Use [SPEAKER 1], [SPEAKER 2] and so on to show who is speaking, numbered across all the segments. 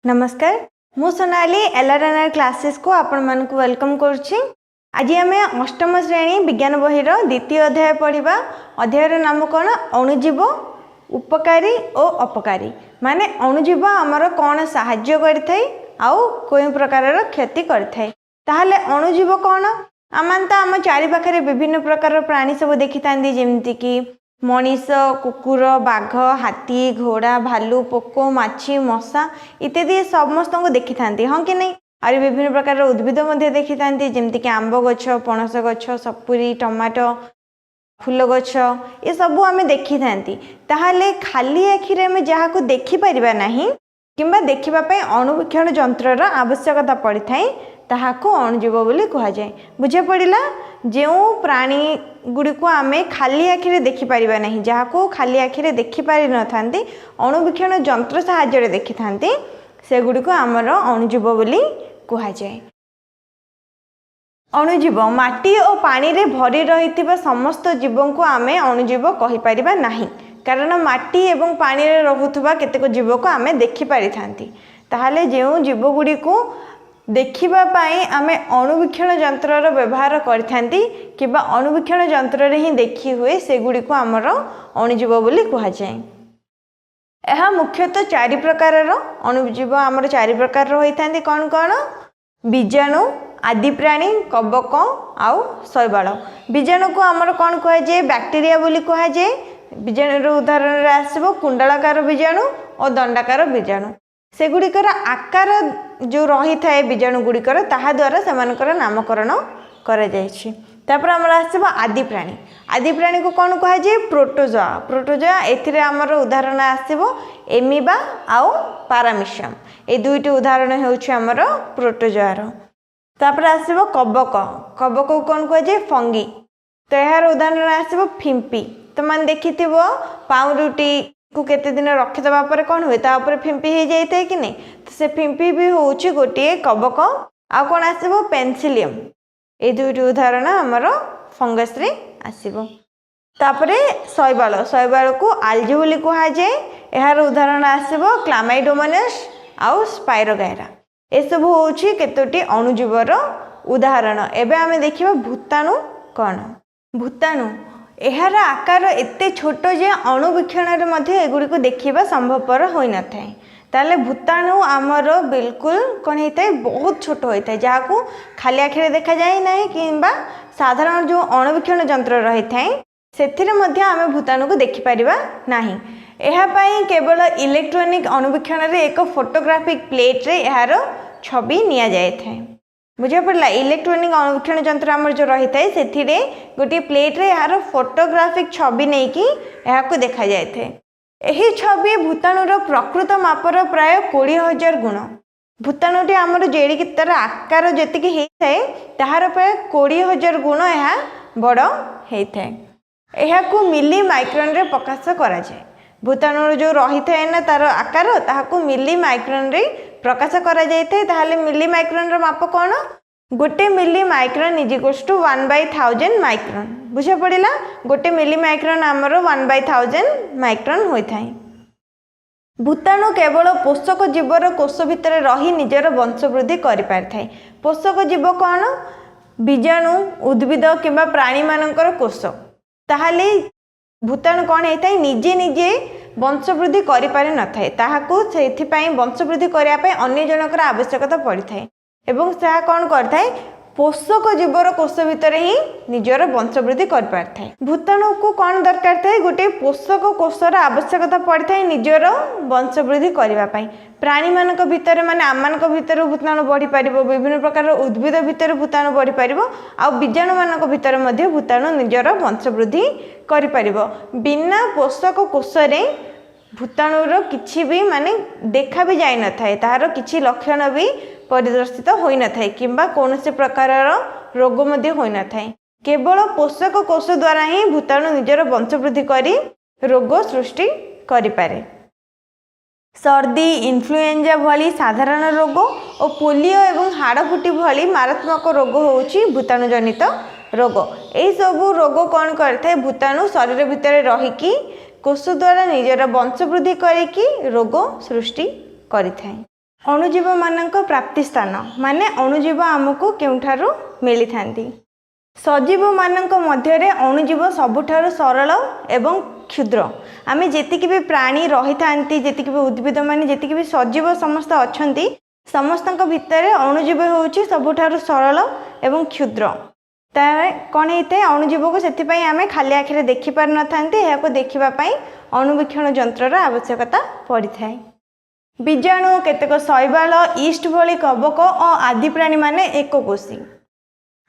[SPEAKER 1] नमस्कार मु Sonali LRNR classes को आपण मान को वेलकम करुच्ची। आज आम अष्टम श्रेणी विज्ञान बहीर द्वितीय अध्याय पढ़ा। अध्यायर नाम कौन? अणुजीव उपकारी और अपकारी। माने अणुजीव आमर कौन साहाय्य करथाय आउ कोई प्रकार क्षति करथाय। ताहले अणुजीव कौन? आम तो आम चारि पाखरे विभिन्न प्रकार प्राणी सब देखि थांदी, जेमति कि मनीष, कुकुर, बाघ, हाथी, घोड़ा, भालू, पोको, माछी, मशा इत्यादि समस्त को देखि थांती, हाँ कि नहीं। और विभिन्न प्रकार उद्भिद मध्य देखि थांती, जेमति कि आंब गछ, पणस गछ, सपुरी, टमाटो, फूल गछ ये सब आम देखि थांती। ताहले खाली आखिरे आम जहाँ को देखि परिबा नाही किंबा देखिबा पय अणुवीक्षण यंत्रर आवश्यकता पड़ी थाए ताहाको अणुजीव बोली कहा जाए। बुझे पड़िला? जो प्राणी गुड़ी को आम खाली आखिरे देखि परिबा नहीं, जहाँ को खाली आखिरे देखि पारि न थांती अणुवीक्षण यंत्र साहाय्य देखि थांती, से गुड़ी को आमर अणुजीव बोली कहा जाए। अणुजीव माटी और पानी रे भरी रही समस्त जीव को आम अणुजीव कहि परिबा नाही, कारण माटी एवं पानी रे रहुथुबा केतेक जीव को आम देखि पारि थांती। ताहाले जो जीव गुड़ी को देखिबा पाई आमे अणुवीक्षण यंत्रर व्यवहार करथांती किबा अणुवीक्षण यंत्र रे ही देखि हुए से गुड़ी को आमर अणुजीव बोली कहा जाए। यह मुख्यतः चारि प्रकारर अणुजीव आमर चारि प्रकार होइथांती। कौन कौन? बीजाणु, आदि प्राणी, कवक आउ शैवाल। बीजाणु को आमर कौन कहा जाए? बैक्टीरिया बोली कहा जाए। बीजाणुर उदाहरण रे आसीबो कुंडलाकार बीजाणु और दंडाकार बीजाणु। से गुड़िकर आकार जो रही थाए बीजाणु गुड़िकर ताहा द्वारा सेमानकर नामकरण करा जायछि। तापर हमर आसीबो आदि प्राणी। आदि प्राणी को कौन कहा जाए? प्रोटोजोआ। प्रोटोजोआ एथिरे हमर उदाहरण आसीबो एमिबा आउ पारामीशियम। ए दुईटी उदाहरण हेउछि हमर प्रोटोजोआर। तापर आसीबो कवक। कवक को कौन कहा जाए? फंगी। तो यार उदाहरण आसीबो फिंपी। तो मान देखिथिबो पाउरुटी को केते दिन रखिदबा पर कौन हुए ता ऊपर फिंपी हो जाए कि नहीं, तो से फिंपी भी होउछि गोटे कवक। आ कौन आसीबो? पेंसिलियम। ए दुईटी उदाहरण हमर फंगस रे आसीबो। तापरे शैवाल। शैवाल को आल्जी बोली कहा जाए। यार उदाहरण आसीबो क्लामाइडोमोनास आउ स्पाइरोगायरा। ए सब होउछि केतोटी अणुजीवर उदाहरण। एबे आमे देखिबा भूताणु कौन? भूताणु एहार आकार एते छोट जे अणुवीक्षण एगुड़ी को देखा संभवपर हो न था। ताले भूताणु आमर बिल्कुल कौन होता है? बहुत छोट होता है, जहाँ को खाली आखिरे देखा जाए ना कि साधारण जो अणुवीक्षण यंत्र रही थाए से आम भूताणु को देखिपर ना। यह केवल इलेक्ट्रोनिक अणुवीक्षण एक फोटोग्राफिक प्लेट रे यार छवि नि जाए था। बुझा पड़ा? इलेक्ट्रोनिक अणुवीक्षण यंत्र आमर जो रही है से गोटे प्लेट रे यार फोटोग्राफिक छवि नहीं कि यह देखा जाए थे। यही छवि भूताणुर प्रकृत मापर प्राय 20,000 गुण। भूताणुटी आमर जेड़ी तार आकार जी होता है ताहार प्राय 20,000 गुण यह बड़ होता है। यह मिली माइक्रोन रे प्रकाश करा जाए। भूताणुर जो रही है ना तार आकार ताहाको मिली माइक्रोन रे प्रकाश करा जाए थे। ताहले मिली माइक्रोन रो माप कौन? गोटे milli micron is equals to 1/1000 micron. बुझा पड़िला? गोटे मिली माइक्रोन आमर 1/1000 माइक्रोन होता है। भूताणु केवल पोषक जीवर कोष भितर रही निजर वंशवृद्धि करि पारथाय। पोषक जीव कौन? बीजाणु, उद्भिद किंबा प्राणी मानकर कोष। ताहले भूताणु कौन होता है? निजे निजे वंशवृद्धि करि पारि न थाए, ताहाको सेथिपाई वंशवृद्धि करिया पय अन्य जनकर आवश्यकता पड़ी थाए एवं से कौन करथाय? पोषक जीवर कोष भितर ही निजर वंशवृद्धि कर पारथाय। भूताणु को कौन दरकार थाए? गोटे पोषक कोषर आवश्यकता पड़ी थाए निजर वंशवृद्धि करबा पय। प्राणी मानक भितर माने आमानक भितर भूताणु बढ़ी पारिबो, विभिन्न प्रकार उद्भिद भितर भूताणु बढ़ी पारिबो, आ बीजाणु मानक भितर मध्ये भूताणु निजर वंशवृद्धि करि पारिबो। बिना पोषक कोषरे भूताणुर किछि भी माने देखा भी जाय न थाए, ताहार किछि लक्षण भी परिदर्शित होई न थाए किंबा कोनोसी प्रकार रोग मध्ये होई न थाए। केवल पोषक कोष द्वारा ही भूताणु निजर वंशवृद्धि करी रोग सृष्टि करि पारे। सर्दी, इन्फ्लुएंजा भली साधारण रोग और पोलियो एवं हाड़फुटी भली मारात्मक रोग होउछि भूताणु जनित रोग। एही सब रोग कौन करथे? भूताणु शरीर भितर रहिकी कोष द्वारा निजर वंशवृद्धि करिकी रोग सृष्टि करिथाय। अणुजीव मानक प्राप्ति स्थान माने अणुजीव आमको केउठारु मिली थांती। सजीव मानक मध्यरे अणुजीव सबुठारु सरल एवं क्षुद्र। आमे जेतिकि भी प्राणी रही थांती, जेतिकि भी उद्भिद माने जेतिकि भी सजीव समस्त अछंती, समस्तक भितरे अणुजीव होउची सबुठारु सरल एवं क्षुद्र। तारे कोन हेते अणुजीव को सेति पई आमे खाली आखिरे देखि पार न थांती, एहा को देखिबा पई अणुवीक्षण यंत्रर आवश्यकता पड़ी थाए। बीजाणु केतेक शैवाल ईस्ट भली कवक और आदि प्राणी माने एककोशी।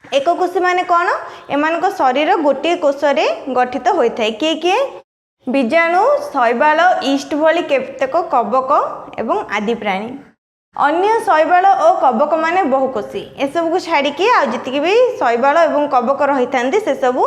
[SPEAKER 1] एककोशी माने कौन? एमानक शरीर गोटे कोषरे गठित होता है। किए किए? बीजाणु, शैवाल, ईस्ट भली केतेक कवक एवं आदि प्राणी। अन्य शैवाल और कवक माने बहुकोशी। ए सब को छाड़ी के आ जति भी शैवाल एवं कवक रही थांती से सब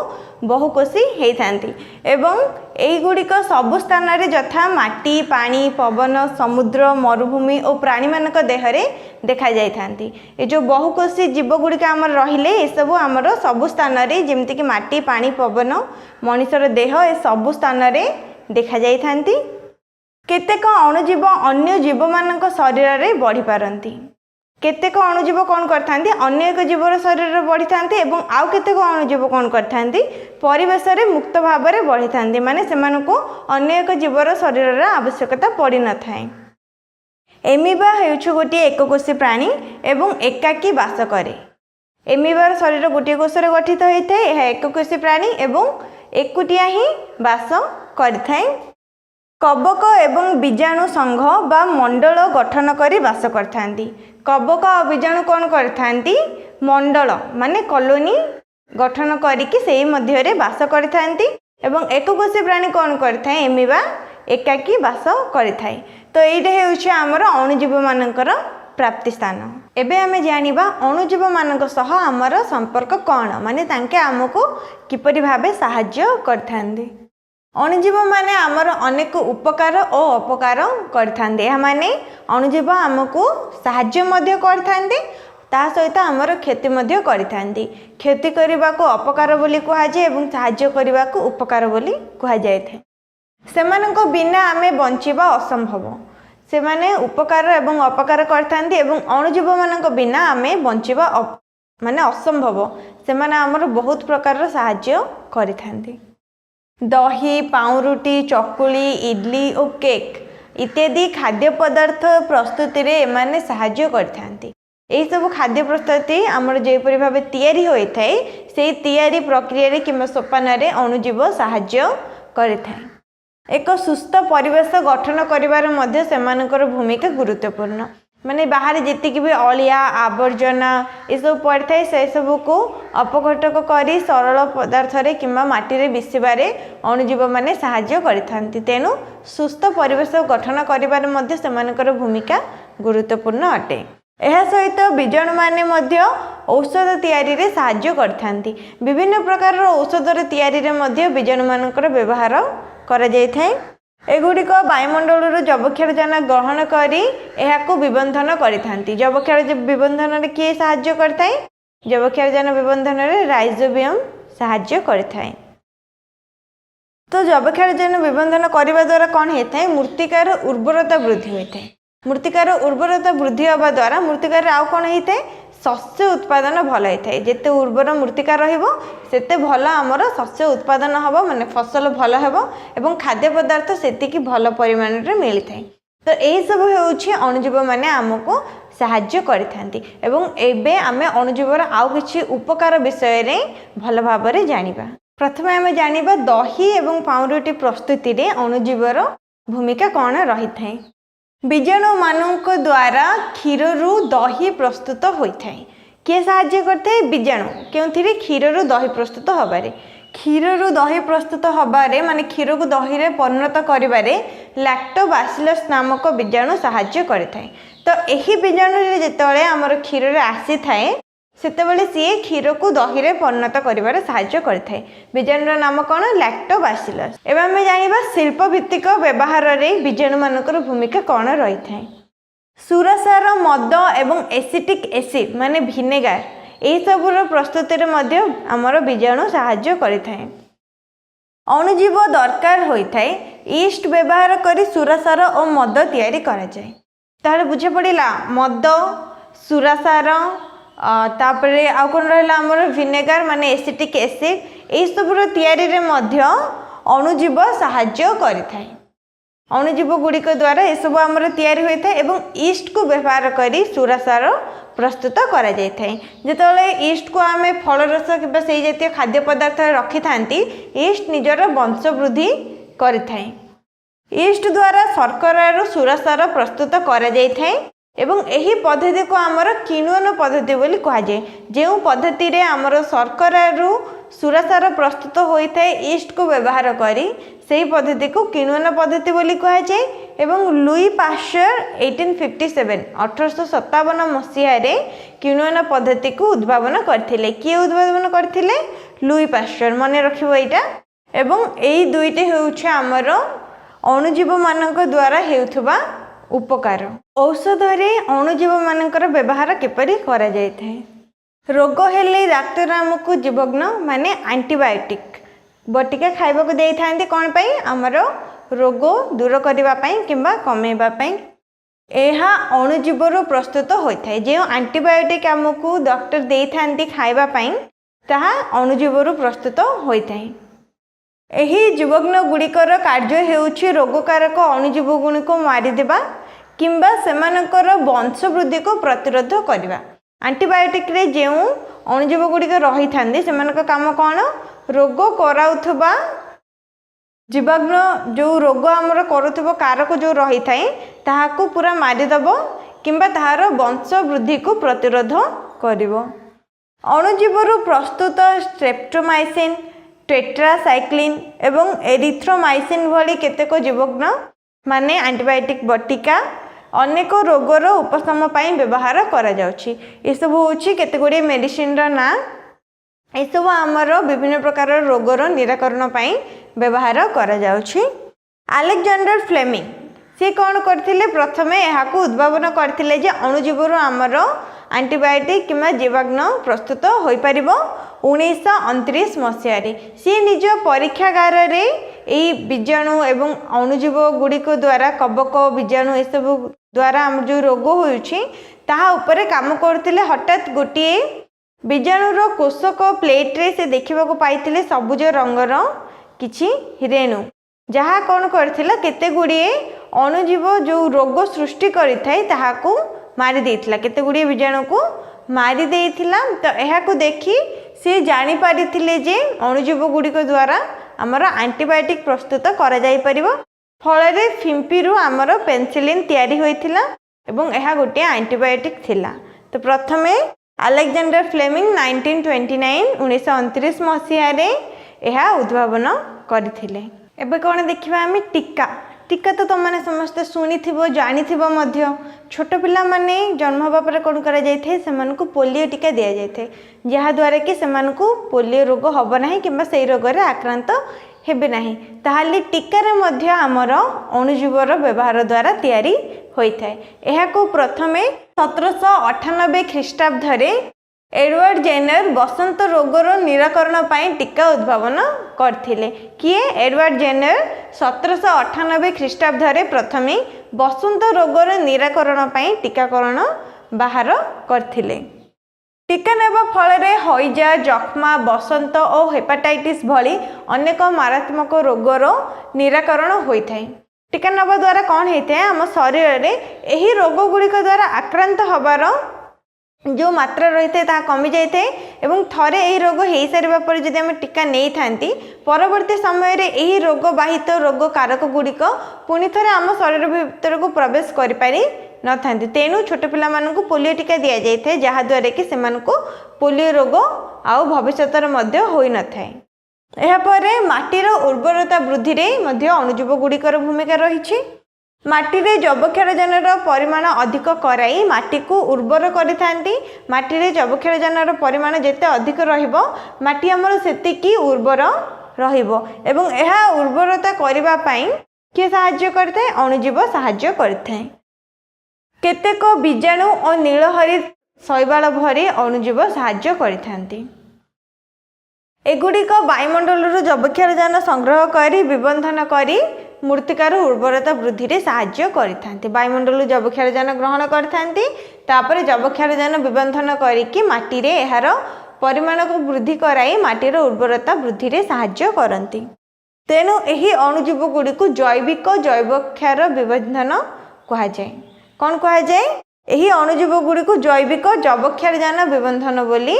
[SPEAKER 1] बहुकोशी हेई थांती। एवं एई गुड़िक सब स्थान रे यथा माटी, पानी, पवन, समुद्र, मरुभूमि और प्राणी मानक देहरे देखा जाई थांती। ए जो बहुकोशी जीव गुड़िक आमर रहिले ए सब आमर सब स्थान रे जेमति कि माटी, पानी, पवन, मनुष्यर देह ए सब स्थान रे देखा जाई थांती। केतेक अणुजीव अन्य जीव मानक शरीर रे बढ़ी पारंती। केतेक अणुजीव कौन करथांती? अन्य एक जीवर शरीर रे बढ़ी थांती एवं आउ केतेक अणुजीव कौन करथांती? परिवेश रे मुक्त भाव रे बढ़ी थांती। माने सेमानको अन्य एक जीवर शरीर रे आवश्यकता पड़ी न थाए। एमिबा हेउछु गोटे एककोशी प्राणी एवं एकाकी वास करे। एमिबार शरीर गोटे कोषरे गठित होइଥାଏ। एहा एककोशी प्राणी एवं एकुटिया ही वास करिଥାଏ। कवक एवं बीजाणु संघ बा मंडल गठन करी वास करथांती। कवक और बीजाणु कौन करथांती? मंडल माने कॉलोनी गठन करिकि सेही मध्य रे वास करथांती। एवं एककोशी प्राणी कौन करथाय? एमिबा एकाकी वास करिथाय। तो एइटा हेउछि हमर अणुजीव मानकर प्राप्ति स्थान। एबे आमे जानिबा अणुजीव मानक सह हमर संपर्क कोन, माने तांके हमको किपरि भाबे सहाय्य करथांती। अणुजीव माने आमर अनेक उपकार और अपकार करथांती। या माने अणुजीव हमको सहाय्य मध्य करथांती, ता सहित आमर क्षति मध्य करथांती। क्षति करबा को अपकार बोली कहा जाय एवं सहाय्य करबा को उपकार बोली कहा जाय थे। सेमानक बिना आमे बंचिबा असंभव। से माने उपकार एवं अपकार करथांती एवं अणुजीव मानक बिना आमे बंचिबा माने असंभव। से माने आमर बहुत प्रकार सहाय्य करथांती। दही, पाउरुटी, चकुली, इडली और केक इत्यादि खाद्य पदार्थ प्रस्तुति रे एमाने सहाय्य करथांती। एही सब खाद्य प्रस्तुति आमर जेपरि भाबे तयारी होई थाए, सेही तयारी प्रक्रिया रे किंबा सोपान रे अणुजीव सहाय्य करिथाए। एक सुस्थ परिवेश गठन करिवार मध्य सेमानकर भूमिका गुरुत्वपूर्ण। माने बाहर जेतिक भी अलिया आवर्जना ये सब पड़ी थाए से सब को अपघटक करी सरल पदार्थ रे किंबा माटी रे बिसिबारे अणुजीव माने सहाय्य करिथांती। तेनु सुस्थ परिवेश गठन करिवार मध्य सेमानकर भूमिका गुरुत्वपूर्ण अटे। एहा सहित बीजाणु माने मध्य औषध तयारी रे सहाय्य करथांती। विभिन्न प्रकार औषध रे तयारी रे मध्य बीजाणु मानकर व्यवहार करा जाय थाए। एगुड़िक वायुमंडल जबक्षारजान ग्रहण करी एहाको विबंधन करिथांती। जबक्षार विबंधन रे किए सहाय्य करथाय? जबक्षारजान विबंधन रे राइजोबियम सहाय्य करथाय। तो जबक्षारजान विबंधन करबा द्वारा कौन हेथाय? मृत्तिकार उर्वरता वृद्धि होइथाय। मृत्तिकार उर्वरता वृद्धि होबा द्वारा मृत्तिकार आउ कौन हेथाय? शस्य उत्पादन भल होता है। जिते उर्वर मृत्तिका रहिबो सेते भल आमर शस्य उत्पादन हबो, माने फसल भल हेबो एवं खाद्य पदार्थ सेतिकी भल परिमाण रे मिली थाए। तो एही सब हेउछि अणुजीव माने हमको सहाय्य करिथांती। एवं एबे आमे अणुजीवर आउ किछि उपकार विषय रे भल भाव रे जानिबा। प्रथमे आमे जानिबा दही एवं पाउरुटी प्रस्तुति रे अणुजीवर भूमिका कोन रही थाए। बीजाणु मानक द्वारा क्षीर रु दही प्रस्तुत होता है। किए सहाय्य करते हैं? बीजाणु क्योंथिरे क्षीर रु दही प्रस्तुत हबारे। क्षीर रु दही प्रस्तुत हबारे माने क्षीर को दही रे परिणत करिबारे लैक्टोबासिलस नामक बीजाणु सहाय्य करथाय। तो एही बीजाणु रे जेतबेले हमर क्षीर रे आसी थाए सेतेबेले सी क्षीर को दही रे परिणत करिबारे सहाय्य करथाय। बीजाणुर नाम कोन? लैक्टोबासिलस। एबे हम जानिबा शिल्प भित्तिक व्यवहार रे बीजाणु मानकर भूमिका कोन रही थाए। सुरसार, मद एवं एसिटिक एसिड माने विनेगार एही सबुर प्रस्तुति रे मध्य हमर बीजाणु सहाय्य करिथाय। अणुजीव दरकार होइथाय ईस्ट व्यवहार करी सुरसार और मद तयारी करा जाय। ताहले बुझे पड़ा मद सुरासार तापरे आउ कौन रहा आमर विनेगार माने एसिटिक एसिड यही सबूर तैयारी रे मध्य अणुजीव साहाय्य करिथाय। अणुजीव गुड़िक द्वारा यह सब आमर तैयारी होता है एवं ईस्ट को व्यवहार करी सुरासार प्रस्तुत करा जाय थाय। जेतले ईस्ट को आम फल रस कि से जातीय खाद्य पदार्थ रखी था ईस्ट निजर वंश वृद्धि करिथाय। ईस्ट द्वारा शर्करार सुरासार प्रस्तुत करा जाय थाय एवं एही पद्धति को आमर किण्वन पद्धति बोली कहा जाए। जो पद्धति रे आमर शर्करार सुरासार प्रस्तुत होता है ईस्ट को व्यवहार करी से पद्धति को किण्वन पद्धति बोली कहा जाए। एवं लुई पाश्चर 1857 मसीह किण्वन पद्धति को उद्भावन करथिले। किए उद्भावन करथिले? लुई पाश्चर, मन रखिबो एटा। एवं एई दुईटी होउछ आमर अणुजीव मानक द्वारा हेउथबा उपकार। औषध रे अणुजीव मानकर व्यवहार किपरि करा जाय थाए? रोग हेले डाक्टर आमको जीवग्न माने एंटीबायोटिक बटिका खाइबा को देई थांती कोन पई? आमर रोग दूर करबा पई किंबा कमेबा पई। एहा अणुजीवर प्रस्तुत होता है। जो एंटीबायोटिक आमको डॉक्टर देई थांती खाइबा पई ताहा अणुजीवर प्रस्तुत होता है। एही जीवग्न गुड़िकर कार्य हेउछि रोगकारक अणुजीव गुणिक मारिदेबा किंबा सेमानकर वंश वृद्धि को प्रतिरोध करबा। एंटीबायोटिक रे जो अणुजीव गुड़िक रही थांती सेमानक काम कौन? रोग कराउथबा जीवाग्न जो रोग आमर करुथबो कारक जो रही थाए ताहाको पूरा मारिदेब किंबा ताहार वंश वृद्धि को प्रतिरोध करिवो। अणुजीवर प्रस्तुत स्ट्रेप्टोमाइसिन, टेट्रासाइक्लिन एवं एरिथ्रोमाइसिन भली केतेक जीवग्न माने एंटीबायोटिक बटिका अनेक रोगर उपशम पाई व्यवहार करा जाउछि। ए सब होछि केते गुडी मेडिसिन रा ना। ए सब आमर विभिन्न प्रकार रोगर निराकरण पाई व्यवहार करा जाउछि। अलेक्जेंडर फ्लेमिंग से कौन करथिले? प्रथमे एहाकू उद्भावन करथिले जे अणुजीवर आमर एंटीबायोटिक किंवा जीवाग्न प्रस्तुत होई परिबो 1929 मसीह रे। सी निज परीक्षागार रे एई बीजाणु एवं अणुजीव गुड़िक द्वारा कबक बीजाणु ए सब द्वारा आम जो रोग होउछि ताहा उपरे काम करथिले। हठात गोटिए बीजाणुर कोशक प्लेट रे से देखिबा को पाइथिले सबुज रंगर किछि रेणु जहा कौन करथिला केते गुड़िए अणुजीव जो रोग सृष्टि करिथाय ताहाकू मारी देइथिला। केते गुड़िए बीजाणु को मारी देइथिला। तो एहाकू देखि से जानि पारिथिले जे अणुजीव गुड़िक द्वारा आमर एंटीबायोटिक प्रस्तुत करा जाई परिबो। फଳରେ फिम्पीरु आमर पेनिसिलिन तैयारी होइथिला एवं एहा गोटे एंटीबायोटिक थिला। तो प्रथमे अलेक्जेंडर फ्लेमिंग 1929 मसीह रे एहा उद्भावन करथिले। एबे कोन देखिबा आमी टीका। टीका तो तुमने समस्त शुणी जानी छोट पिला माने जन्म हवा पर कौन करा जाय थे सेमानकु पोलियो टीका दिया जाय थे जहाँ द्वारा कि सेमानकु पोलियो रोग हब नाही किंबा सेई रोग रे आक्रांत हेबे नाही। ताहाली टीका रे मध्य आमर अणुजीवर व्यवहार द्वारा तैयारी होई थाए। एहाको प्रथमे 1798 ख्रीष्टाब्द रे एडवर्ड जेनर बसंत रोगर निराकरण पाई टीका उद्भावन करथिले। किए? एडवर्ड जेनर 1798 ख्रीष्टाब्द रे प्रथमे बसंत रोगर निराकरण पाई टीकाकरण बाहर करथिले। टीका नेबा फल हईजा, जख्मा, बसंत और हेपाटाइटिस भली अनेक मारात्मक रोगर निराकरण होता है। टीका नेबा द्वारा कौन होता है आम शरीर में यही रोग गुड़िक द्वारा आक्रांत हबार जो मात्रा रही है कमी जाए एवं थरे यही रोग हो सारा पर जब आम टीका नहीं था परवर्ती समय रे यही रोग बाहित रोग कारक गुड़िक पुणी थे आम शरीर भीतर को प्रवेश कर पारि न था। तेणु छोट पिला मानकु पोलियो टीका दि जाए जहाँ द्वारा कि सेमानकु पोलियो रोग आउ भविष्य होई न थाए। एहापर माटीर उर्वरता वृद्धि रे अणुजीव गुड़िकर भूमिका रही। माटी जैवक्षारजनर परिमाण अधिक कराई माटी को उर्वर करिथांती। माटी रे जैवक्षारजनर परिमाण जेते अधिक रहिबो माटी हमर सेतिकी उर्वर रहिबो एवं एहा उर्वरता करिबा पई के सहाय्य करथे अणुजीव सहाय्य करथे। केतेक बीजाणु और नीलहरी शैवाल भरी अणुजीव सहाय्य करिथांती। एगुड़िक वायुमंडल जैवक्षारजान संग्रह करी विबंधन करी मृत्तिकार उर्वरता वृद्धि रे साहाय्य करिथांती। वायुमंडल जैवक्षारजान ग्रहण करथांती, तापर जैवक्षारजान विबंधन करिकी माटी रे एहार परिमाण को वृद्धि कराई माटीर उर्वरता वृद्धि रे साहाय्य करती। तेणु एही अणुजीव गुड़ी को जैविक जैवक्षार विबंधन कहा जाए। कौन कहा जाए? एही अणुजीव गुड़ी को जैविक जैवक्षारजान विबंधन बोली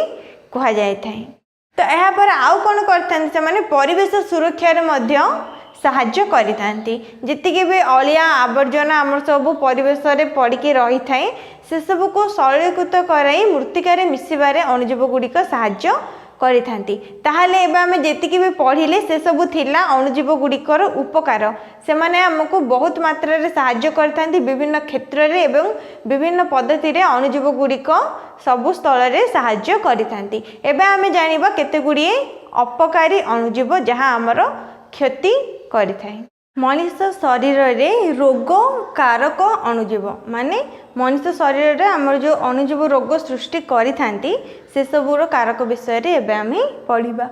[SPEAKER 1] कहा जाए थाए। तो यह पर आउ कौन करते माने परिवेश सुरक्षा रे मध्य साहाय्य करिथांती। जितिके भी अलिया आवर्जना आम सब परिवेश रे पड़िकी रही थाए से सब को सरलीकृत कराई मृत्तिकार मिसिबारे अणुजीव गुड़िक साहाय्य करिथांती। ताहाले एबा आमे जेतिके भी पढ़िले से सब थिला अणुजीव गुड़िकर उपकार। से माने हमको बहुत मात्रा रे साहाय्य करथांती विभिन्न क्षेत्र रे एवं विभिन्न पद्धति रे अणुजीव गुड़िक सबु स्थल रे साहाय्य करिथांती। एबा आमे जानिबा केते गुड़िए अपकारी अणुजीव जहाँ आमर क्षति करिथाए। मनुष्य शरीर रे रोग कारक अणुजीव माने मनुष्य शरीर रे आमर जो अणुजीव रोग सृष्टि करिथांती से सबुर कारक विषय रे एबे आमे पढ़िबा।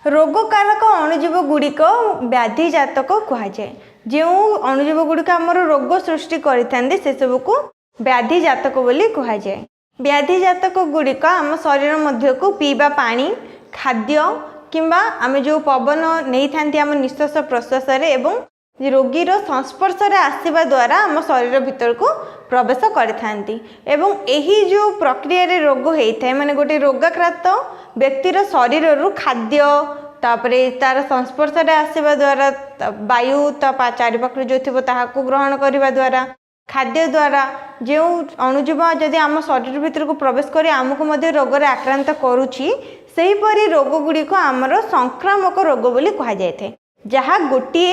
[SPEAKER 1] रोग कारक अणुजीव गुड़िक व्याधि जातक कहा जाए। जो अणुजीव गुड़िक आमर रोग सृष्टि करिथांती से सब को व्याधि जातक बोली कहा जाए। व्याधि जातक गुड़िक आम शरीर मध्य को पीवा पानी खाद्य किंबा आम जो पवन नहीं था आम निश्वास प्रश्वास एवं रोगीर संस्पर्श रे आसवा द्वारा आम शरीर भीतर को प्रवेश करथांती। एवं एही जो प्रक्रिया रे रोग होता है माने गोटे रोगाक्रांत व्यक्तिर शरीर रु खाद्य तापरे तार संस्पर्श रे आसवा द्वारा वायु चारिपाखरे जो थी ताहाको ग्रहण करने द्वारा खाद्य द्वारा जो अणुजीव जदि आम शरीर भीतर को प्रवेश कर आमको मध्य रोग रे आक्रांत करुछि सेहीपरि रोग गुड़िक आमर संक्रामक रोग बोली कहा जाए। जहाँ गोटे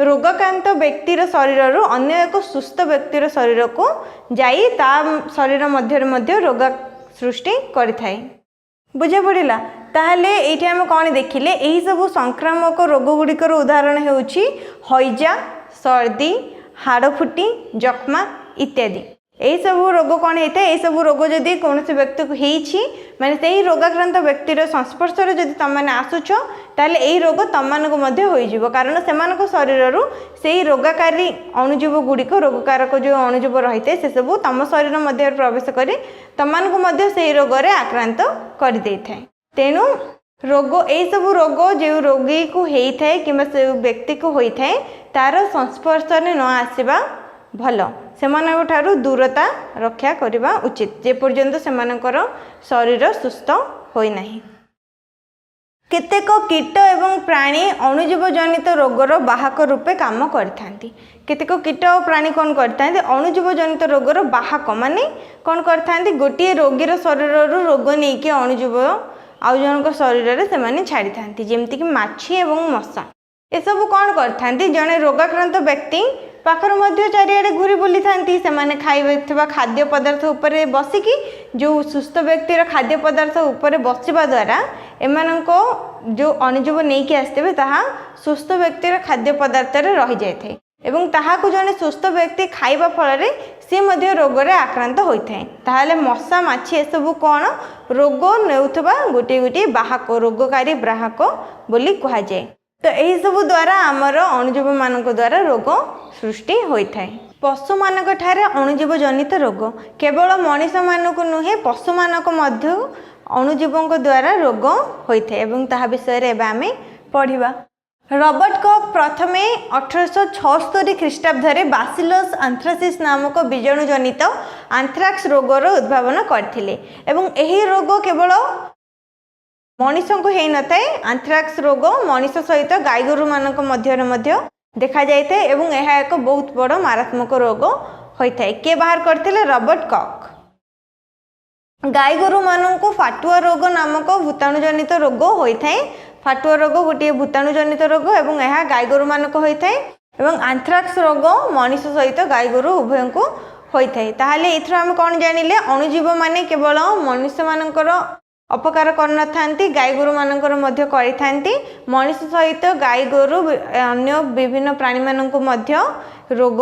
[SPEAKER 1] रोगाक्रांत व्यक्तिर शरीर अन्य एक सुस्थ व्यक्तिर शरीर को जाई ता शरीर मध्य रोग सृष्टि करिथाए। बुझे पड़ा? ताहले एठी हम कौन देखिले यही सब संक्रामक रोग गुड़िकर उदाहरण होउछि हईजा सर्दी हाड़फुटी जख्मा इत्यादि। यही सब रोग कौन होता है? यही सब रोग जदि कौन से व्यक्ति को होइछि माने सेही रोगाक्रांत व्यक्तिर संस्पर्श रे जदि तुम मैंने आसुछ ताले यही रोग तुम मानक मध्य होई जिवो। कारण सेमानक शरीर सेही रोगाकारी अणुजीव गुड़िक रोगकारक जो अणुजीव रही है से सब तुम शरीर मध्य प्रवेश करी तुम मानक मध्य सेही रोग रे आक्रांत कर दे थाए। तेणु रोग यही सब रोग जो रोगी को होता है कि से व्यक्ति को होता है तार संस्पर्श न आसवा भल सेमानक ठारू दूरता रक्षा करने उचित जे पर्यंत सेमानकर शरीर सुस्थ होई नाही। केतेक कीट एवं प्राणी अणुजीव जनित रोगर वाहक रूपे काम करथांती। केतेक कीट और प्राणी कौन करथांती? अणुजीव जनित रोगर वाहक माने कौन करथांती? गोटे रोगीर शरीर रोग नहीं कि अणुजीव आउ जनक शरीर में से छाड़ी थांती। जेमती कि माछी एवं मशा ये सब कौन करथांती? जड़े रोगाक्रांत व्यक्ति पाखर मध्य चारिआडे घूरी बुली थांती। सेमाने खाइबा खाद्य पदार्थ उपरे बसिकी जो सुस्थ व्यक्तिर खाद्य पदार्थ उपरे बसिबा द्वारा एमानंको जो अणुजीव नहीं कि आसते ताहा सुस्थ व्यक्तिर खाद्य पदार्थ रे रही जाए एवं ताहाको जने सुस्थ व्यक्ति खाइबा फल सी मध्य रोग रे आक्रांत होइथाय। ताहाले मशा माछी ए सब कौन रोग नेउथबा गोटे गोटे बाहक रोगकारी बाहक बोली कहा जाए। तो यही सब द्वारा आमर अणुजीव मानक द्वारा रोग सृष्टि होता है। पशु मानक ठारे अणुजीव जनित रोग केवल मनीष मानक नुहे पशु मानक मध्य अणुजीवों द्वारा रोग होता है एवं ताहा विषय रे एबे आमे पढ़िबा। रॉबर्ट कॉक प्रथमे 1876 ख्रीष्टाब्द बासिलस आंथ्रासिस नामक बीजाणु जनित आंथ्राक्स रोगर उद्भावन करथिले एवं एही रोग केवल मनीष को हो न था। आंथ्राक्स रोग मनीष सहित गाई गोरु मानक मध्य देखा जाए एवं यह एक बहुत बड़ मारात्मक रोग होता है। किए बाहर करथिले? Robert Kock. गाई गोरु मानक फाटुआ रोग नामक भूताणु जनित रोग होता है। फाटुआ रोग गोटे भूताणु जनित रोग एवं यह गाई गोरु मानक होता है एवं आंथ्राक्स रोग मनीष सहित गाई गोरु उभय को होता है। ताहले एथरो हम कौन जानिले? अणुजीव माने केवल मनुष्य मानकर अपकार करनथांती गाई गोरु मानकर मध्य करिथांती। मनीष सहित गाई गोरु अन्य विभिन्न प्राणी मानक मध्य रोग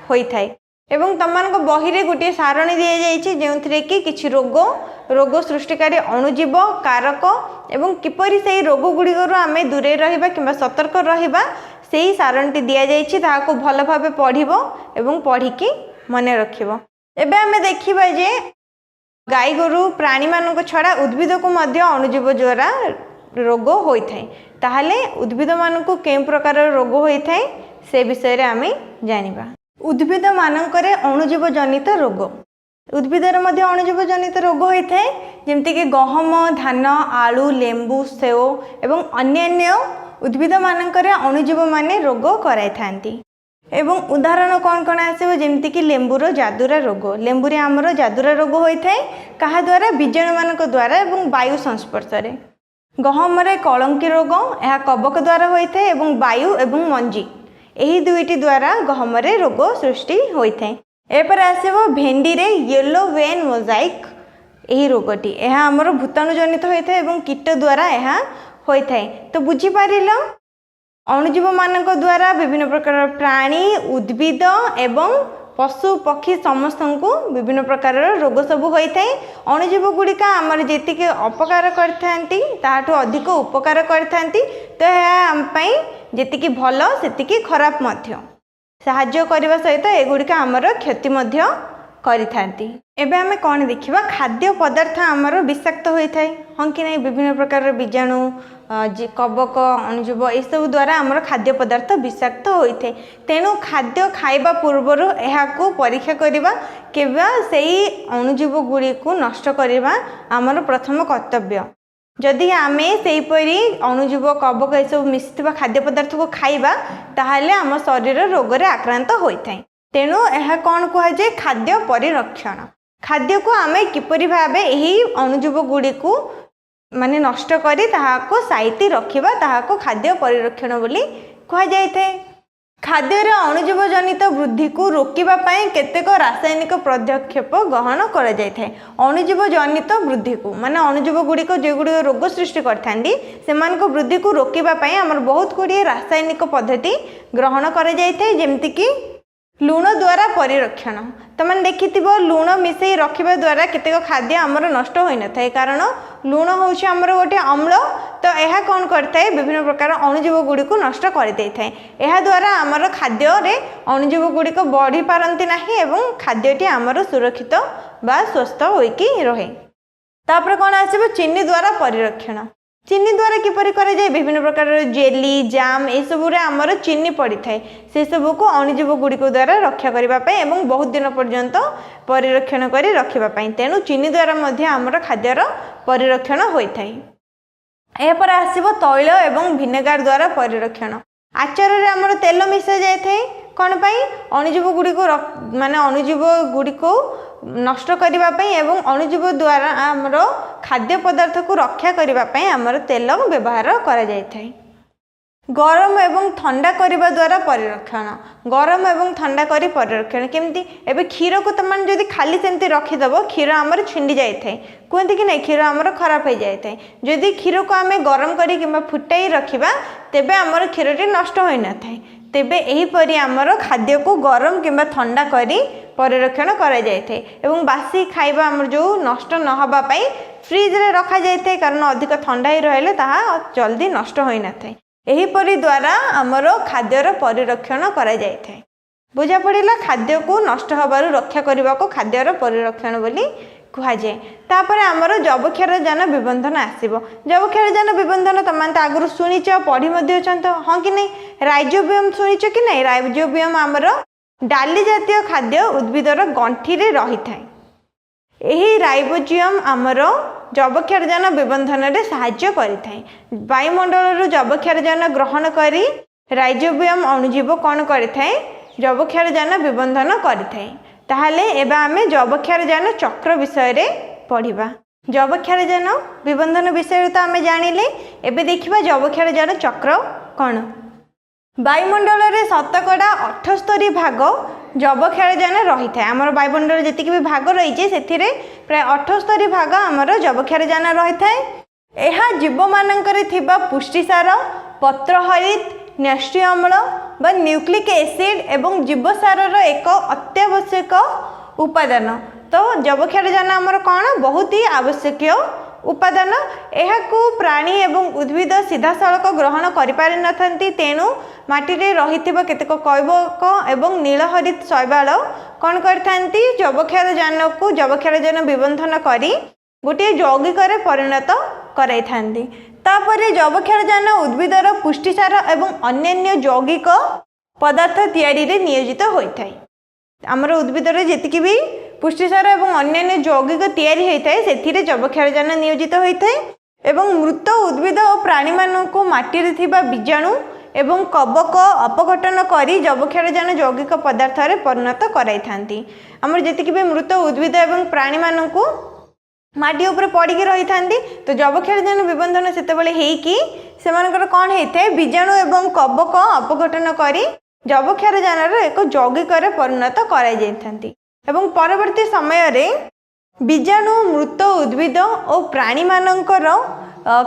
[SPEAKER 1] होइथाय एवं तमनक बही रे गोटे सारणी दिया जाइछि जेउथरे कि किछि रोग सृष्टिकारी अणुजीव कारक एवं किपरि सेही रोग गुड़िकर आमे दूरे रहिबा किंबा सतर्क रहिबा सेही सारणटी दिया जाइछि ताहाको भल भाबे पढ़िबो एवं पढ़िकी मने रखिबो। एबे आमे देखिबा जे गाई गोरु प्राणी मानक छड़ा उद्भिद को मध्य अणुजीव द्वारा रोग होइथाय। ताहले उद्भिद मानक के प्रकार रोग होइथाय से विषय रे आमे जानिबा। उद्भिद मानकरे अणुजीव जनित रोग, उद्भिदर मध्य अणुजीव जनित रोग होइथाय जेमति कि गहम, धान, आलू, लेंबू, सेव एवं अन्यान्य उद्भिद मानकरे अणुजीव माने रोग कराई थांती। एवं उदाहरण कौन कौन आसो जमती कि लेंबूर जादुरा रोग, लेंबूरे आमर जादुरा रोग होता है क्या द्वारा बीजाणु मान द्वारा एवं वायु संस्पर्श रे। गहम कलंकी रोग यह कबक द्वारा होता है एवं वायु एवं मंजी यही दुईटी द्वारा गहम रोग सृष्टि होता है। एपर आसो भेंडी रे येलो वेन मोजाइक यही रोगटी यह आमर भूताणु जनित होता है एवं कीट द्वारा यह होता है। तो बुझीपार अणुजीव मानक द्वारा विभिन्न प्रकार प्राणी उद्भिद एवं पशु पक्षी समस्त को विभिन्न प्रकार रोग सब होता है। अणुजीव गुड़िका आमर जी अपकार करता अधिक उपकार करता तो यह आम जी भल से खराब साहाय्य करने सहित एगुड़िका आमर क्षति करिथांती। एबे आमे कौन देखिबा खाद्य पदार्थ आमर विषाक्त होता है हाँ कि नहीं। विभिन्न प्रकार बीजाणु कबक अणुजीव ये सब द्वारा आमर खाद्य पदार्थ विषाक्त होता है। तेणु खाद्य खाइबा पूर्वर एहाकू परीक्षा करिबा केबा सेही अणुजीव गुड़ी को नष्ट करिबा आमर प्रथम कर्तव्य। जदि आमे सेहीपरि अणुजीव कबक ये सब मिसिथिबा खाद्य पदार्थ को खाइबा ताहाले आम शरीर रोग रे आक्रांत होता है। तेणु यह कौन कहुए खाद्य परिरक्षण। खाद्य को आमे किपरि भाबे एही अणुजीव गुड़ी को माने नष्ट करी ताहाको साइती रखिबा ताहाको खाद्य परिरक्षण बोली कहा जायते। खाद्यर अणुजीव जनित वृद्धि को रोकिबा पई केतेक रासायनिक पदक्षेप ग्रहण करा जायथे। अणुजीव जनित वृद्धि को माने अणुजीव गुड़ी को जे गुड़ी रोग सृष्टि करथांदी सेमान को वृद्धि को रोकिबा पई हमर बहुत गुड़ी रासायनिक पद्धति ग्रहण करा जायथे जेमति कि लुण द्वारा परिरक्षण। तमने देखिथिबो लुण मिसई रखिबा द्वारा केतेक खाद्य आमर नष्ट होई न थाए कारण लुण होउछि आमर गोटे अम्ल। तो यह कौन करथाए विभिन्न प्रकार अणुजीव गुड़ी को नष्ट कर दे थाए। यह द्वारा आमर खाद्य रे अणुजीव गुड़ी को बढ़ी पारंती नाही एवं खाद्यटी आमर सुरक्षित बा स्वस्थ होइकी रहे। तापर कौन आसीबो चीनी द्वारा परिरक्षण। चीनी द्वारा किपरि करे जाए विभिन्न प्रकार जेली जाम ए सब रे आमर चीनी पड़ी थाए से सब को अणुजीव गुड़ी को द्वारा रक्षा करबा पई एवं बहुत दिन पर्यंत परिरक्षण करी रखिबा पई। तेणु चीनी द्वारा मध्य आमर खाद्यर परिरक्षण होई थाए। एहा पर आसीबो तैल एवं विनेगार द्वारा परिरक्षण। आचार रे आमर तेल मिसा जाय थाए कौन पाई अणुजीव गुड़ी को माने अणुजीव गुड़ी को नष्ट करबा पई एवं अणुजीव द्वारा आमर खाद्य पदार्थ को रक्षा करबा पई आमर तेल व्यवहार करा जाय थाए। गरम एवं ठंडा करबा द्वारा परिरक्षण। गरम एवं ठंडा करी परिरक्षण केमती एबे क्षीर को तमान जदी खाली सेमती रखी दबो क्षीर आमर छिंडी जाय थाए कहते कि नहीं क्षीर आमर खराब हो जाय थाए। जदी क्षीर को आमे गरम करी किबा फुटाई रखिबा तेबे आमर क्षीरटी नष्ट होई न थाए। तेबे एही परी आमर खाद्य को गरम किबा ठंडा करी परिरक्षण करा जाय थाए एवं बासी खाइबा आमर जो नष्ट न होबा पई फ्रिज रे रखा जाय थाए कारण अधिक ठंडा ही रहले ताहा जल्दी नष्ट होई न थाए। एही परी द्वारा आमर खाद्यर परिरक्षण करा जाय थाए। बुझा पड़िला खाद्य को नष्ट होबारु रक्षा करबा को खाद्यर परिरक्षण बोली कहा जाए। तापर आमर जैवक्षारजान विबंधन आसीबो। जैवक्षारजान विबंधन तमान आगु शुणिच पढ़ी मध्य छंत हाँ कि नहीं। राइजोबियम शुणिच कि नहीं। राइजोबियम आमर डाली जातीय खाद्य उद्भिदर गंठी रे रही थाए। एही राइजोबियम आमर जैवक्षारजान विबंधन रे सहाय्य करिथाए। वायुमंडल जैवक्षारजान ग्रहण करी राइजोबियम अणुजीव कौन करिथाए जैवक्षारजान विबंधन करिथाए। ताहले एबा आमे जैवक्षारजान चक्र विषय रे पढ़िबा। जैवक्षारजान विबंधन विषय तो आमे जानिले। एबे देखिबा जैवक्षारजान चक्र कौन। वायुमंडल रे शतकड़ा 78 भाग जैवक्षारजान रही थाए। आमर वायुमंडल जति भी भाग रही छे सेथिरे प्राय 78 भाग आमर जैवक्षारजान रही थाए। एहा जीव मानकरे थिबा पुष्टिसार पत्रहरित न्यष्टि अम्ल बा न्यूक्लिक एसिड एवं जीवसार एक अत्यावश्यक उपादान। तो जैवक्षारजान आमर कौन बहुत ही आवश्यक उपादान एहाकू प्राणी एवं उद्भिद सीधासलख ग्रहण करि नथांती। तेणु माटी रे रहिथिबा केतेक कैवक एवं नीलहरित शैवाल कौन करथांती जबक्षारजान को जबक्षारजान विबंधन करी गोटे यौगिक परिणत कराई थांती। तापरे जबक्षारजान उद्भिदर पुष्टिसार एवं अन्यान्य यौगिक पदार्थ तैयारी रे नियोजित होइथाय। आमर उद्भिदर जेतिकी भी पुष्टिसार एवं अन्यान्य यौगिक तैयारी होइथाय सेथिरे जबक्षारजान नियोजित होइथाय एवं मृत उद्भिद और प्राणी मानक माटी रे थिबा बीजाणु एवं कवक अपघटन करी जबक्षारजान यौगिक पदार्थ रे परिणत कराई थांती। आमर जेतिकी भी मृत उद्भिद एवं प्राणी मानक माटी उपर पड़ी रही था तो जबक्षारजान विबंधन सेतेबेले हेइकी सेमानकर कौन होता है बीजाणु एवं कवक अपघटन करी जबक्षारजान एक यौगिक परिणत कराई एवं परवर्ती समय रे बीजाणु मृत उद्भिद और प्राणी मानकर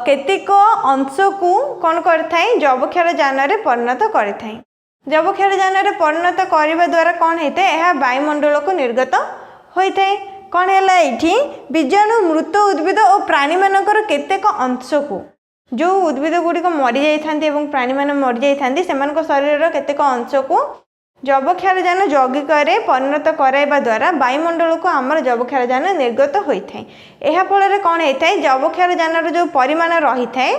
[SPEAKER 1] केतेक अंश को कौन करथाय जबक्षारजान रे परिणत करथाय। जबक्षारजान रे परिणत करने द्वारा कौन होता है यह वायुमंडल को निर्गत होता है। कौन है ये बीजाणु मृत उद्भिद और प्राणी मानकर केतेक अंश को जो उद्भिद गुड़िक मरी जाइथांती एवं प्राणी मान मरी जाइथांती सेमानक शरीर केतेक अंश को जबक्षारजान यौगिक परिणत कराइबा द्वारा वायुमंडल को आमर जबक्षारजान निर्गत होता है। यह फल कौन होता है जबक्षारजान जो परिमाण रही है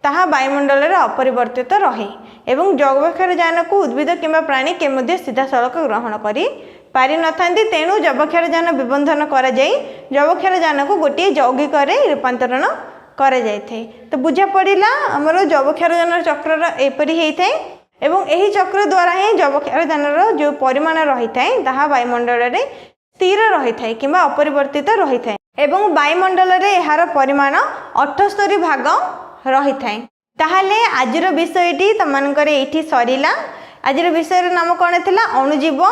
[SPEAKER 1] ताहा वायुमंडल रे अपरिवर्तित रहे एवं जबक्षारजान को उद्भिद किंबा प्राणी के मध्य सीधासलख ग्रहण करी पारि नथांती। तेणु जबक्षारजान विबंधन करा जाई जबक्षारजान को गोटे यौगिक रूपांतरण करा जायथे। तो बुझा पड़िला हमर जबक्षारजान चक्र एपरी होता है एवं यही चक्र द्वारा ही जबक्षारजान जो परिमाण रही है ताहा वायुमंडल रे स्थिर रही है किंबा अपरिवर्तित रही है एवं वायुमंडल रे यार परिमाण 78 भाग रही है। ताहले आजिर विषयटी तमनकर एठी सरिला। आजिर विषय नाम कौन थिला अणुजीव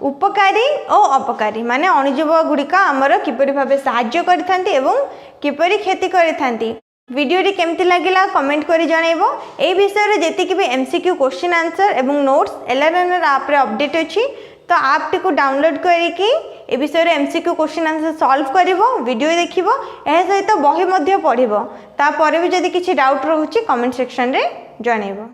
[SPEAKER 1] उपकारी और अपकारी माने अणुजीव गुड़िका आमर किपरि भाबे सहाय्य करिथांती एवं किपरि खेती करिथांती। वीडियोटी केमती लागिला कमेंट करी जणाइबो। ए विषय रे जेतिकी भी एमसीक्यू क्वेश्चन आंसर एवं नोट्स एलआरएनआर ऐप रे अपडेट अछि तो ऐप टी को डाउनलोड करिकी ए विषय रे एमसीक्यू क्वेश्चन आंसर सॉल्व करिवो वीडियो देखिवो ए सहित बही मध्ये पढिवो। ता परे भी जदि किछि डाउट रहउछि कमेंट सेक्शन रे जणाइबो।